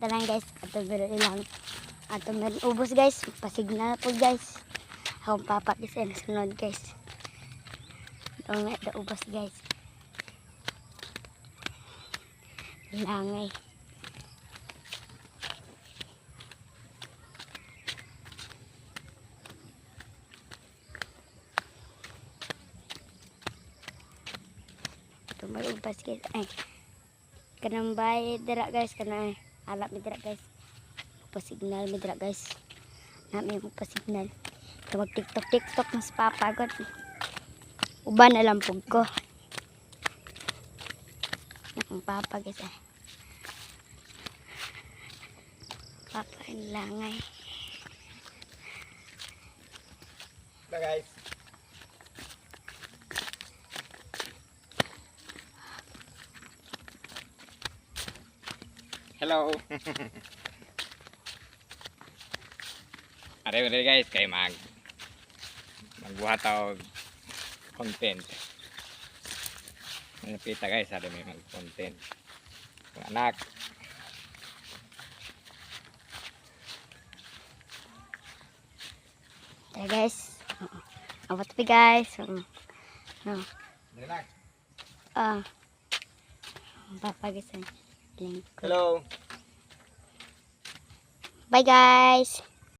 tanan guys. Ato meron ilang. Ato meron ubos guys. Pasignal po guys. Akong papa guys ay nasunod guys. Ito nga ito ubos guys. Langay. Ito may ubos guys. Ay. Kanang bayad dira guys. Kanang alap mi dira guys. Pasignal mi dira guys. Nami mo pasignal. Ito mag tiktok mas papagod. Uban na lang pug ko. Ang papa guys eh. Papa ang langay. Ito guys. Hello. Are guys kay magbuhat og content. Napita guys, ada may mag-content. Anak. There guys. Awat pa guys. No. Papa guys. Hello. Bye guys.